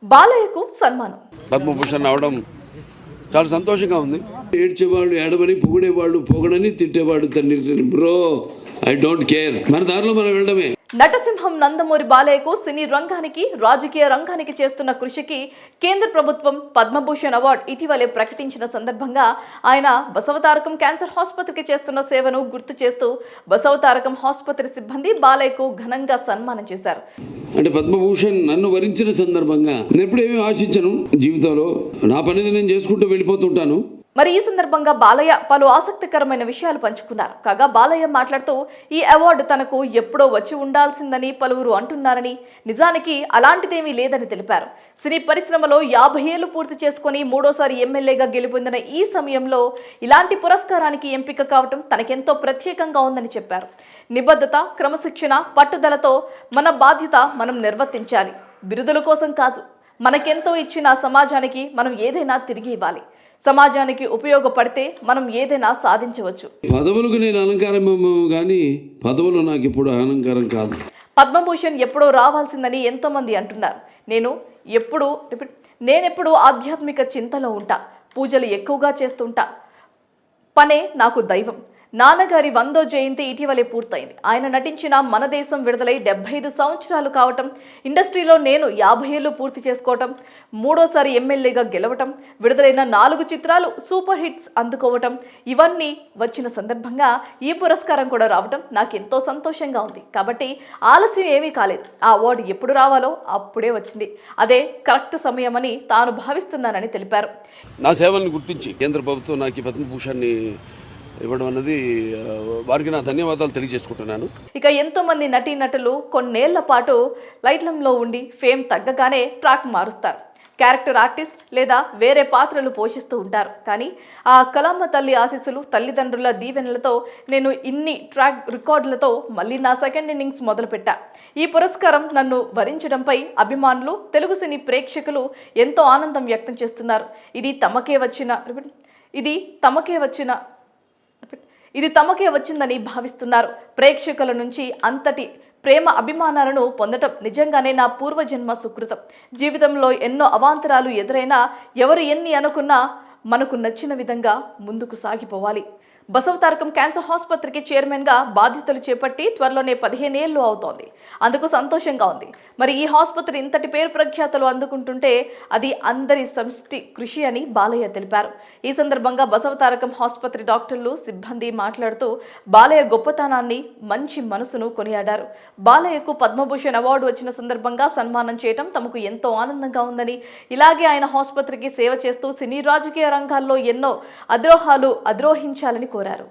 బాలయ్యకు సన్మానం. పద్మభూషణ్ అవడం చాలా సంతోషంగా ఉంది. ఏడ్చేవాళ్ళు ఏడవని, పొగిడేవాళ్ళు పొగడని, తిట్టేవాడు తండ్రి. బ్రో ఐ డోంట్ కేర్, మన దారిలో మనం వెళ్ళడమే. నటసింహం నందమూరి బాలయ్యకు సినీ రంగానికి, రాజకీయ రంగానికి చేస్తున్న కృషికి కేంద్ర ప్రభుత్వం పద్మభూషణ్ అవార్డు ఇటీవలే ప్రకటించిన సందర్భంగా ఆయన బసవతారకం క్యాన్సర్ ఆసుపత్రికి చేస్తున్న సేవను గుర్తు చేస్తూ బసవతారకం ఆసుపత్రి సిబ్బంది బాలయ్యకు ఘనంగా సన్మానం చేశారు. అంటే పద్మభూషణ్ నన్ను వరించిన సందర్భంగా నేను ఎప్పుడేమీ ఆశించను జీవితంలో, నా పనిని నేను చేసుకుంటూ వెళ్ళిపోతుంటాను. మరి ఈ సందర్భంగా బాలయ్య పలు ఆసక్తికరమైన విషయాలు పంచుకున్నారు. కాగా బాలయ్య మాట్లాడుతూ ఈ అవార్డు తనకు ఎప్పుడో వచ్చి ఉండాల్సిందని పలువురు అంటున్నారని, నిజానికి అలాంటిదేమీ లేదని తెలిపారు. సినీ పరిశ్రమలో 50 ఏళ్లు పూర్తి చేసుకుని మూడోసారి ఎమ్మెల్యేగా గెలుపొందిన ఈ సమయంలో ఇలాంటి పురస్కారానికి ఎంపిక కావటం తనకెంతో ప్రత్యేకంగా ఉందని చెప్పారు. నిబద్ధత, క్రమశిక్షణ, పట్టుదలతో మన బాధ్యత మనం నిర్వర్తించాలి. బిరుదుల కోసం కాదు, మనకెంతో ఇచ్చిన సమాజానికి మనం ఏదైనా తిరిగి ఇవ్వాలి. సమాజానికి ఉపయోగపడితే మనం ఏదైనా సాధించవచ్చు. పదవులకు నేను అలంకారం కానీ పదవులు నాకు ఇప్పుడు అలంకారం కాదు. పద్మభూషణ్ ఎప్పుడో రావాల్సిందని ఎంతో మంది అంటున్నారు. నేనెప్పుడు ఆధ్యాత్మిక చింతలో ఉంటా, పూజలు ఎక్కువగా చేస్తుంటా, పనే నాకు దైవం. నాన్నగారి 100వ జయంతి ఇటీవలే పూర్తయింది. ఆయన నటించిన మన దేశం విడుదలై 75 సంవత్సరాలు కావటం, ఇండస్ట్రీలో నేను 50 ఏళ్లు పూర్తి చేసుకోవటం, మూడోసారి ఎమ్మెల్యేగా గెలవటం, విడుదలైన 4 చిత్రాలు సూపర్ హిట్స్ అందుకోవటం, ఇవన్నీ వచ్చిన సందర్భంగా ఈ పురస్కారం కూడా రావటం నాకు ఎంతో సంతోషంగా ఉంది. కాబట్టి ఆలస్యం ఏమీ కాలేదు. ఆ అవార్డు ఎప్పుడు రావాలో అప్పుడే వచ్చింది. అదే కరెక్ట్ సమయమని తాను భావిస్తున్నానని తెలిపారు. నా సేవలను గుర్తించి కేంద్ర ప్రభుత్వం నాకు పద్మభూషణ్ని ఇవ్వడం అన్నది వారికి నా ధన్యవాదాలు తెలియజేసుకుంటున్నాను. ఇక ఎంతో మంది నటీనటులు కొన్నేళ్ల పాటు లైట్లంలో ఉండి ఫేమ్ తగ్గగానే ట్రాక్ మారుస్తారు. క్యారెక్టర్ ఆర్టిస్ట్ లేదా వేరే పాత్రలు పోషిస్తూ ఉంటారు. కానీ ఆ కళమ్మ తల్లి ఆశీస్సులు, తల్లిదండ్రుల దీవెనలతో నేను ఇన్ని ట్రాక్ రికార్డులతో మళ్ళీ నా సెకండ్ ఇన్నింగ్స్ మొదలుపెట్టా. ఈ పురస్కారం నన్ను వరించడంపై అభిమానులు, తెలుగు సినీ ప్రేక్షకులు ఎంతో ఆనందం వ్యక్తం చేస్తున్నారు. ఇది తమకే వచ్చిందని భావిస్తున్నారు. ప్రేక్షకుల నుంచి అంతటి ప్రేమ అభిమానాలను పొందటం నిజంగానే నా పూర్వజన్మ సుకృతం. జీవితంలో ఎన్నో అవాంతరాలు ఎదురైనా, ఎవరు ఎన్ని అనుకున్నా మనకు నచ్చిన విధంగా ముందుకు సాగిపోవాలి. బసవతారకం క్యాన్సర్ ఆసుపత్రికి చైర్మన్గా బాధ్యతలు చేపట్టి త్వరలోనే 15 ఏళ్ళు అవుతోంది. అందుకు సంతోషంగా ఉంది. మరి ఈ ఆసుపత్రి ఇంతటి పేరు ప్రఖ్యాతలు అందుకుంటుంటే అది అందరి సమిష్టి కృషి అని బాలయ్య తెలిపారు. ఈ సందర్భంగా బసవతారకం ఆసుపత్రి డాక్టర్లు, సిబ్బంది మాట్లాడుతూ బాలయ్య గొప్పతనాన్ని, మంచి మనసును కొనియాడారు. బాలయ్యకు పద్మభూషణ్ అవార్డు వచ్చిన సందర్భంగా సన్మానం చేయడం తమకు ఎంతో ఆనందంగా ఉందని, ఇలాగే ఆయన ఆసుపత్రికి సేవ చేస్తూ సినీ రాజకీయ రంగాల్లో ఎన్నో అద్రోహాలు అధిరోహించాలని కోరారు.